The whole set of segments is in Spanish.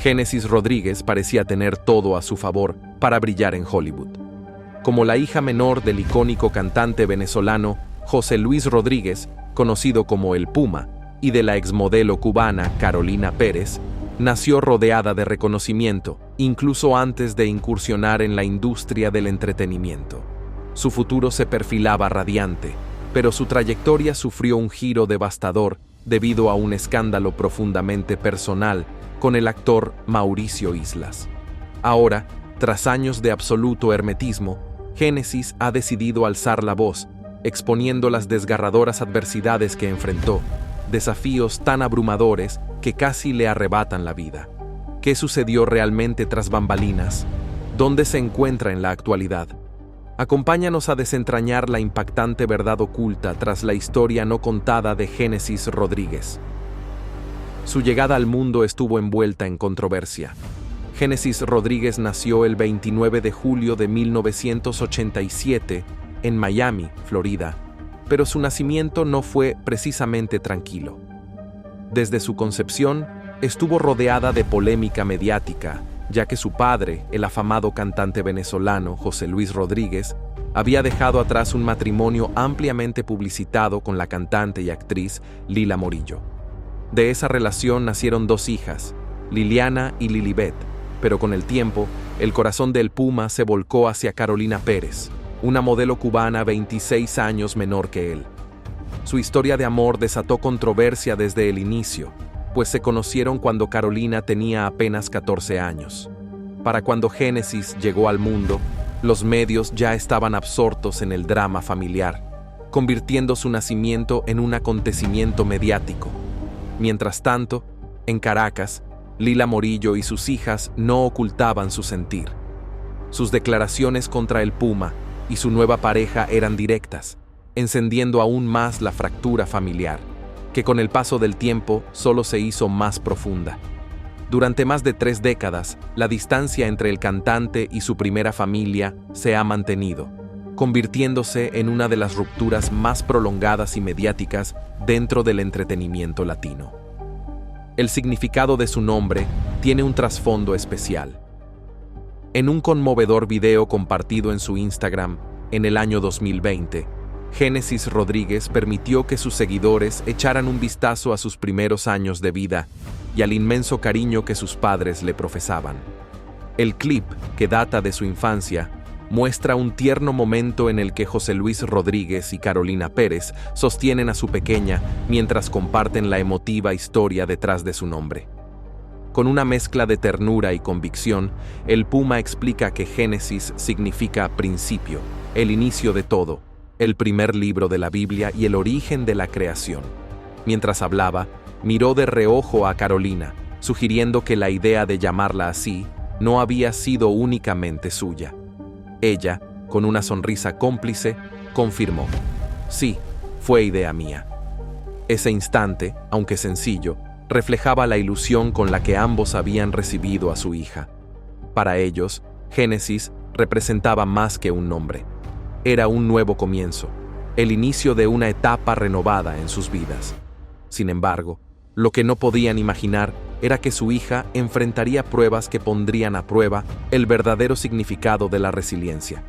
Génesis Rodríguez parecía tener todo a su favor para brillar en Hollywood. Como la hija menor del icónico cantante venezolano José Luis Rodríguez, conocido como El Puma, y de la exmodelo cubana Carolina Pérez, nació rodeada de reconocimiento, incluso antes de incursionar en la industria del entretenimiento. Su futuro se perfilaba radiante, pero su trayectoria sufrió un giro devastador debido a un escándalo profundamente personal con el actor Mauricio Islas. Ahora, tras años de absoluto hermetismo, Génesis ha decidido alzar la voz, exponiendo las desgarradoras adversidades que enfrentó, desafíos tan abrumadores que casi le arrebatan la vida. ¿Qué sucedió realmente tras bambalinas? ¿Dónde se encuentra en la actualidad? Acompáñanos a desentrañar la impactante verdad oculta tras la historia no contada de Génesis Rodríguez. Su llegada al mundo estuvo envuelta en controversia. Génesis Rodríguez nació el 29 de julio de 1987 en Miami, Florida, pero su nacimiento no fue precisamente tranquilo. Desde su concepción, estuvo rodeada de polémica mediática, ya que su padre, el afamado cantante venezolano José Luis Rodríguez, había dejado atrás un matrimonio ampliamente publicitado con la cantante y actriz Lila Morillo. De esa relación nacieron dos hijas, Liliana y Lilibet, pero con el tiempo, el corazón del Puma se volcó hacia Carolina Pérez, una modelo cubana 26 años menor que él. Su historia de amor desató controversia desde el inicio, pues se conocieron cuando Carolina tenía apenas 14 años. Para cuando Génesis llegó al mundo, los medios ya estaban absortos en el drama familiar, convirtiendo su nacimiento en un acontecimiento mediático. Mientras tanto, en Caracas, Lila Morillo y sus hijas no ocultaban su sentir. Sus declaraciones contra el Puma y su nueva pareja eran directas, encendiendo aún más la fractura familiar, que con el paso del tiempo solo se hizo más profunda. Durante más de 3 décadas, la distancia entre el cantante y su primera familia se ha mantenido, convirtiéndose en una de las rupturas más prolongadas y mediáticas dentro del entretenimiento latino. El significado de su nombre tiene un trasfondo especial. En un conmovedor video compartido en su Instagram en el año 2020, Génesis Rodríguez permitió que sus seguidores echaran un vistazo a sus primeros años de vida y al inmenso cariño que sus padres le profesaban. El clip, que data de su infancia, muestra un tierno momento en el que José Luis Rodríguez y Carolina Pérez sostienen a su pequeña mientras comparten la emotiva historia detrás de su nombre. Con una mezcla de ternura y convicción, el Puma explica que Génesis significa principio, el inicio de todo, el primer libro de la Biblia y el origen de la creación. Mientras hablaba, miró de reojo a Carolina, sugiriendo que la idea de llamarla así no había sido únicamente suya. Ella, con una sonrisa cómplice, confirmó: sí, fue idea mía. Ese instante, aunque sencillo, reflejaba la ilusión con la que ambos habían recibido a su hija. Para ellos, Génesis representaba más que un nombre. Era un nuevo comienzo, el inicio de una etapa renovada en sus vidas. Sin embargo, lo que no podían imaginar era que su hija enfrentaría pruebas que pondrían a prueba el verdadero significado de la resiliencia.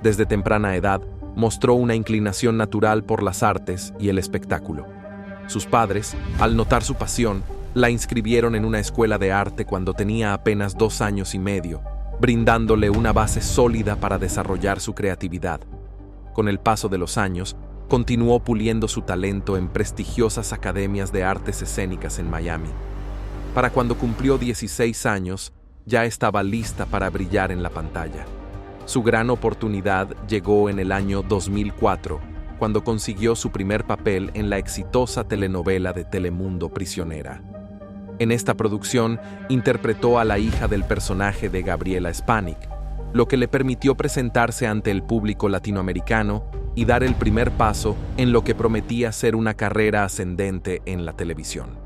Desde temprana edad, mostró una inclinación natural por las artes y el espectáculo. Sus padres, al notar su pasión, la inscribieron en una escuela de arte cuando tenía apenas 2 años y medio, brindándole una base sólida para desarrollar su creatividad. Con el paso de los años, continuó puliendo su talento en prestigiosas academias de artes escénicas en Miami. Para cuando cumplió 16 años, ya estaba lista para brillar en la pantalla. Su gran oportunidad llegó en el año 2004, cuando consiguió su primer papel en la exitosa telenovela de Telemundo Prisionera. En esta producción, interpretó a la hija del personaje de Gabriela Spanik, lo que le permitió presentarse ante el público latinoamericano y dar el primer paso en lo que prometía ser una carrera ascendente en la televisión.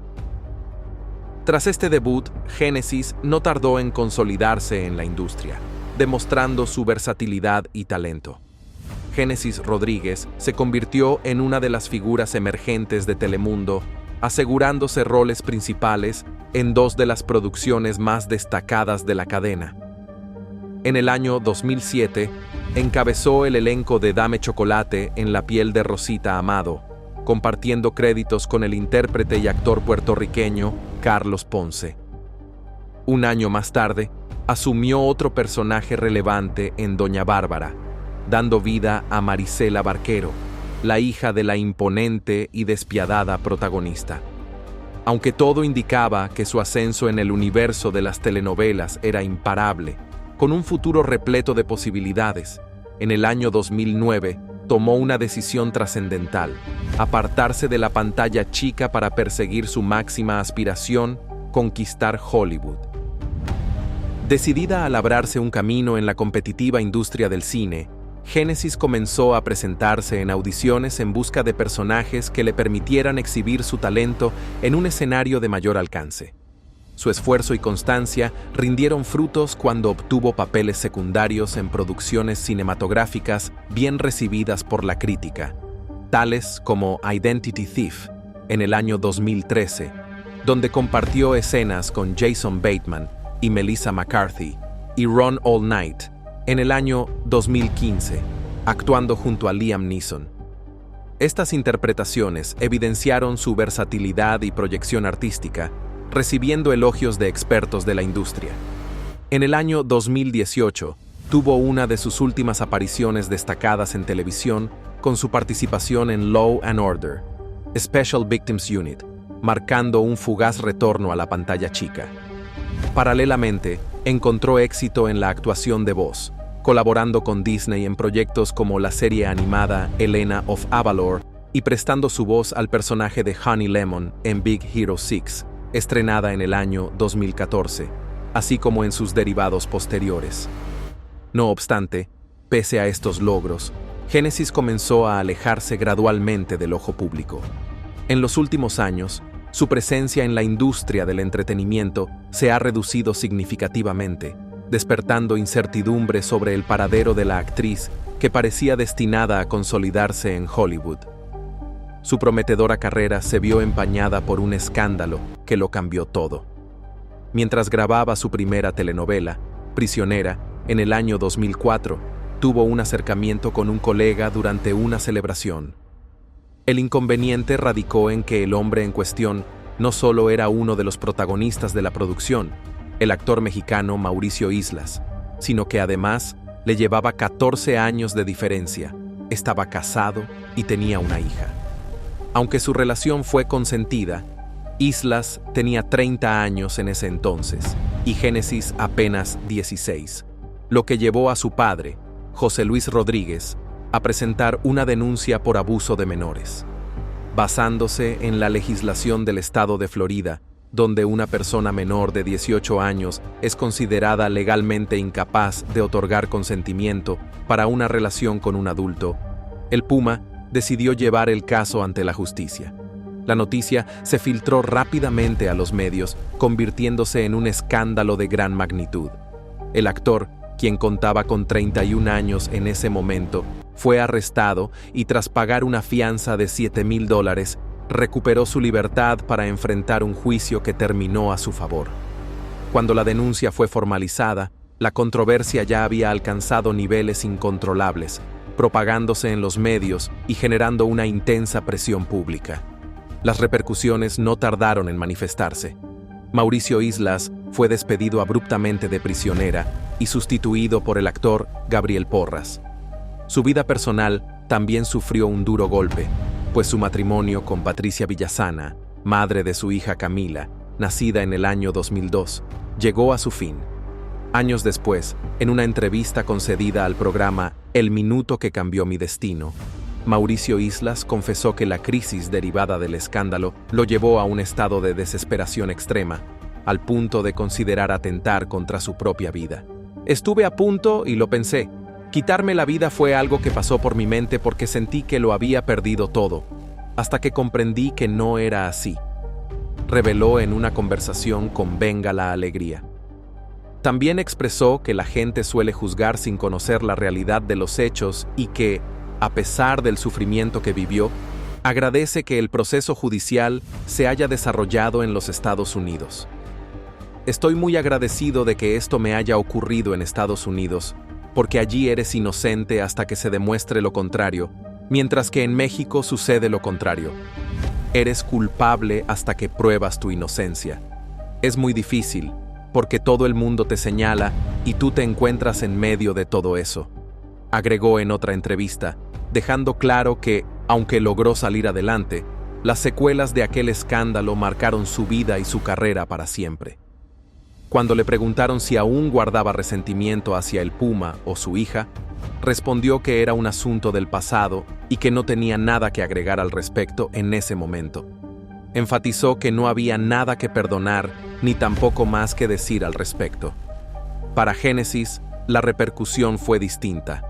Tras este debut, Génesis no tardó en consolidarse en la industria, demostrando su versatilidad y talento. Génesis Rodríguez se convirtió en una de las figuras emergentes de Telemundo asegurándose roles principales en dos de las producciones más destacadas de la cadena. En el año 2007, encabezó el elenco de Dame Chocolate en la piel de Rosita Amado, compartiendo créditos con el intérprete y actor puertorriqueño Carlos Ponce. Un año más tarde, asumió otro personaje relevante en Doña Bárbara, dando vida a Marisela Barquero, la hija de la imponente y despiadada protagonista. Aunque todo indicaba que su ascenso en el universo de las telenovelas era imparable, con un futuro repleto de posibilidades, en el año 2009 tomó una decisión trascendental: apartarse de la pantalla chica para perseguir su máxima aspiración, conquistar Hollywood. Decidida a labrarse un camino en la competitiva industria del cine, Génesis comenzó a presentarse en audiciones en busca de personajes que le permitieran exhibir su talento en un escenario de mayor alcance. Su esfuerzo y constancia rindieron frutos cuando obtuvo papeles secundarios en producciones cinematográficas bien recibidas por la crítica, tales como Identity Thief, en el año 2013, donde compartió escenas con Jason Bateman y Melissa McCarthy, y Run All Night, en el año 2015, actuando junto a Liam Neeson. Estas interpretaciones evidenciaron su versatilidad y proyección artística, recibiendo elogios de expertos de la industria. En el año 2018, tuvo una de sus últimas apariciones destacadas en televisión con su participación en Law & Order, Special Victims Unit, marcando un fugaz retorno a la pantalla chica. Paralelamente, encontró éxito en la actuación de voz, colaborando con Disney en proyectos como la serie animada Helena of Avalor y prestando su voz al personaje de Honey Lemon en Big Hero 6, estrenada en el año 2014, así como en sus derivados posteriores. No obstante, pese a estos logros, Génesis comenzó a alejarse gradualmente del ojo público. En los últimos años, su presencia en la industria del entretenimiento se ha reducido significativamente, despertando incertidumbre sobre el paradero de la actriz que parecía destinada a consolidarse en Hollywood. Su prometedora carrera se vio empañada por un escándalo que lo cambió todo. Mientras grababa su primera telenovela, Prisionera, en el año 2004, tuvo un acercamiento con un colega durante una celebración. El inconveniente radicó en que el hombre en cuestión no solo era uno de los protagonistas de la producción, el actor mexicano Mauricio Islas, sino que además le llevaba 14 años de diferencia, estaba casado y tenía una hija. Aunque su relación fue consentida, Islas tenía 30 años en ese entonces y Génesis apenas 16, lo que llevó a su padre, José Luis Rodríguez, a presentar una denuncia por abuso de menores. Basándose en la legislación del estado de Florida, donde una persona menor de 18 años es considerada legalmente incapaz de otorgar consentimiento para una relación con un adulto, el Puma decidió llevar el caso ante la justicia. La noticia se filtró rápidamente a los medios, convirtiéndose en un escándalo de gran magnitud. El actor, quien contaba con 31 años en ese momento, fue arrestado y tras pagar una fianza de $7,000, recuperó su libertad para enfrentar un juicio que terminó a su favor. Cuando la denuncia fue formalizada, la controversia ya había alcanzado niveles incontrolables, propagándose en los medios y generando una intensa presión pública. Las repercusiones no tardaron en manifestarse. Mauricio Islas fue despedido abruptamente de Prisionera y sustituido por el actor Gabriel Porras. Su vida personal también sufrió un duro golpe, pues su matrimonio con Patricia Villasana, madre de su hija Camila, nacida en el año 2002, llegó a su fin. Años después, en una entrevista concedida al programa El Minuto que Cambió Mi Destino, Mauricio Islas confesó que la crisis derivada del escándalo lo llevó a un estado de desesperación extrema, al punto de considerar atentar contra su propia vida. Estuve a punto y lo pensé. Quitarme la vida fue algo que pasó por mi mente porque sentí que lo había perdido todo, hasta que comprendí que no era así, reveló en una conversación con Venga la Alegría. También expresó que la gente suele juzgar sin conocer la realidad de los hechos y que, a pesar del sufrimiento que vivió, Agradece que el proceso judicial se haya desarrollado en los Estados Unidos. Estoy muy agradecido de que esto me haya ocurrido en Estados Unidos, porque allí eres inocente hasta que se demuestre lo contrario, mientras que en México sucede lo contrario. Eres culpable hasta que pruebas tu inocencia. Es muy difícil, porque todo el mundo te señala y tú te encuentras en medio de todo eso. Agregó en otra entrevista, dejando claro que, aunque logró salir adelante, las secuelas de aquel escándalo marcaron su vida y su carrera para siempre. Cuando le preguntaron si aún guardaba resentimiento hacia el Puma o su hija, respondió que era un asunto del pasado y que no tenía nada que agregar al respecto en ese momento. Enfatizó que no había nada que perdonar ni tampoco más que decir al respecto. Para Génesis, la repercusión fue distinta.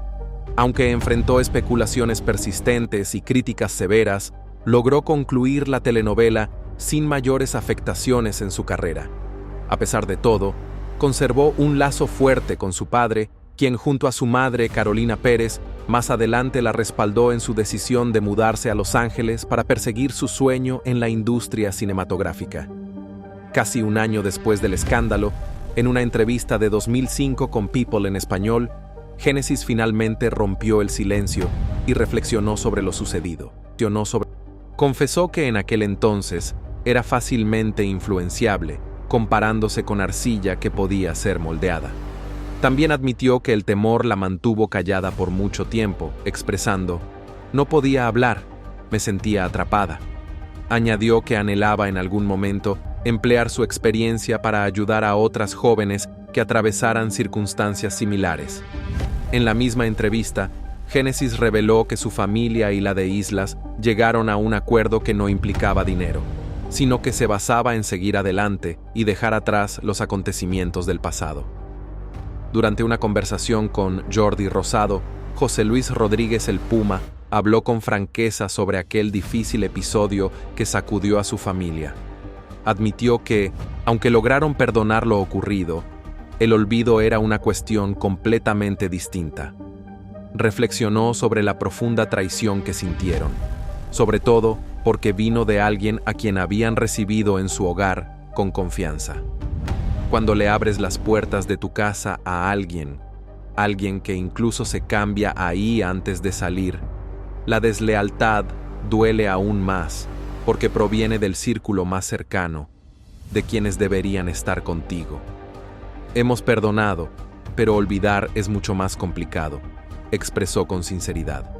Aunque enfrentó especulaciones persistentes y críticas severas, logró concluir la telenovela sin mayores afectaciones en su carrera. A pesar de todo, conservó un lazo fuerte con su padre, quien junto a su madre, Carolina Pérez, más adelante la respaldó en su decisión de mudarse a Los Ángeles para perseguir su sueño en la industria cinematográfica. Casi un año después del escándalo, en una entrevista de 2005 con People en español, Génesis finalmente rompió el silencio y reflexionó sobre lo sucedido. Confesó que en aquel entonces era fácilmente influenciable, comparándose con arcilla que podía ser moldeada. También admitió que el temor la mantuvo callada por mucho tiempo, expresando: "No podía hablar, me sentía atrapada". Añadió que anhelaba en algún momento emplear su experiencia para ayudar a otras jóvenes que atravesaran circunstancias similares. En la misma entrevista, Génesis reveló que su familia y la de Islas llegaron a un acuerdo que no implicaba dinero, sino que se basaba en seguir adelante y dejar atrás los acontecimientos del pasado. Durante una conversación con Jordi Rosado, José Luis Rodríguez el Puma habló con franqueza sobre aquel difícil episodio que sacudió a su familia. Admitió que, aunque lograron perdonar lo ocurrido, el olvido era una cuestión completamente distinta. Reflexionó sobre la profunda traición que sintieron, sobre todo porque vino de alguien a quien habían recibido en su hogar con confianza. Cuando le abres las puertas de tu casa a alguien que incluso se cambia ahí antes de salir, la deslealtad duele aún más porque proviene del círculo más cercano, de quienes deberían estar contigo. Hemos perdonado, pero olvidar es mucho más complicado, expresó con sinceridad.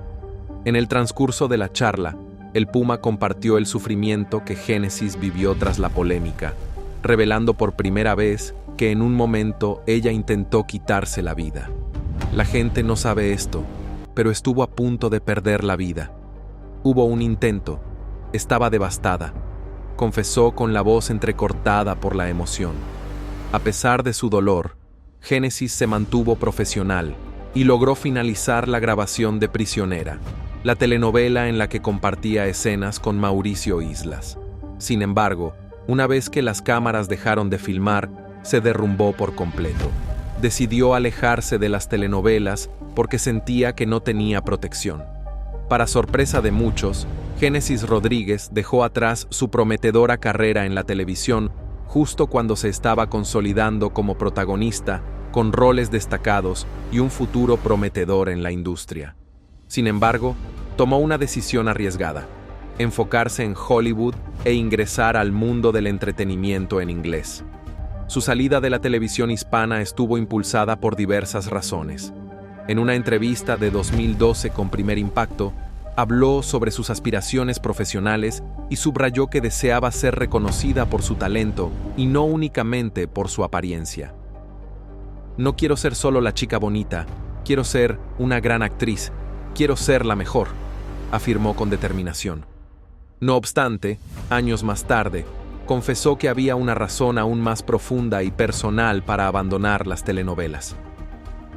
En el transcurso de la charla, el Puma compartió el sufrimiento que Génesis vivió tras la polémica, revelando por primera vez que en un momento ella intentó quitarse la vida. La gente no sabe esto, pero estuvo a punto de perder la vida. Hubo un intento, estaba devastada, confesó con la voz entrecortada por la emoción. A pesar de su dolor, Génesis se mantuvo profesional y logró finalizar la grabación de Prisionera, la telenovela en la que compartía escenas con Mauricio Islas. Sin embargo, una vez que las cámaras dejaron de filmar, se derrumbó por completo. Decidió alejarse de las telenovelas porque sentía que no tenía protección. Para sorpresa de muchos, Génesis Rodríguez dejó atrás su prometedora carrera en la televisión justo cuando se estaba consolidando como protagonista, con roles destacados y un futuro prometedor en la industria. Sin embargo, tomó una decisión arriesgada: enfocarse en Hollywood e ingresar al mundo del entretenimiento en inglés. Su salida de la televisión hispana estuvo impulsada por diversas razones. En una entrevista de 2012 con Primer Impacto, habló sobre sus aspiraciones profesionales y subrayó que deseaba ser reconocida por su talento y no únicamente por su apariencia. "No quiero ser solo la chica bonita, quiero ser una gran actriz, quiero ser la mejor", afirmó con determinación. No obstante, años más tarde, confesó que había una razón aún más profunda y personal para abandonar las telenovelas.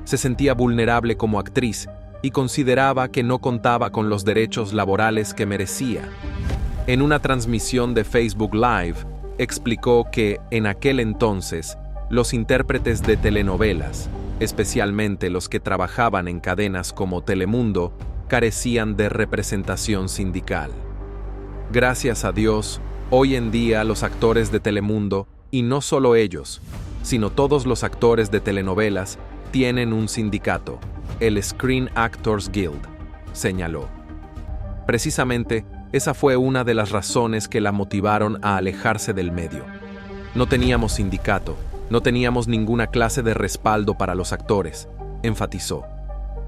Se sentía vulnerable como actriz y consideraba que no contaba con los derechos laborales que merecía. En una transmisión de Facebook Live, explicó que, en aquel entonces, los intérpretes de telenovelas, especialmente los que trabajaban en cadenas como Telemundo, carecían de representación sindical. Gracias a Dios, hoy en día los actores de Telemundo, y no solo ellos, sino todos los actores de telenovelas, tienen un sindicato, el Screen Actors Guild, señaló. Precisamente, esa fue una de las razones que la motivaron a alejarse del medio. No teníamos sindicato, no teníamos ninguna clase de respaldo para los actores, enfatizó.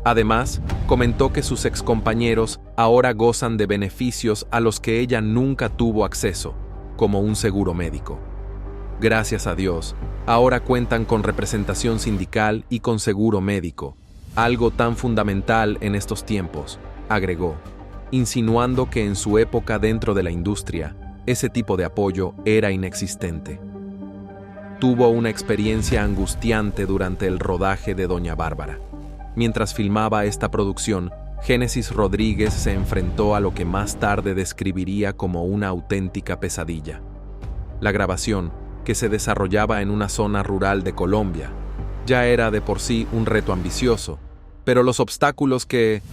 Además, comentó que sus excompañeros ahora gozan de beneficios a los que ella nunca tuvo acceso, como un seguro médico. Gracias a Dios, ahora cuentan con representación sindical y con seguro médico, algo tan fundamental en estos tiempos, agregó, insinuando que en su época dentro de la industria, ese tipo de apoyo era inexistente. Tuvo una experiencia angustiante durante el rodaje de Doña Bárbara. Mientras filmaba esta producción, Génesis Rodríguez se enfrentó a lo que más tarde describiría como una auténtica pesadilla. La grabación, que se desarrollaba en una zona rural de Colombia, ya era de por sí un reto ambicioso, pero los obstáculos que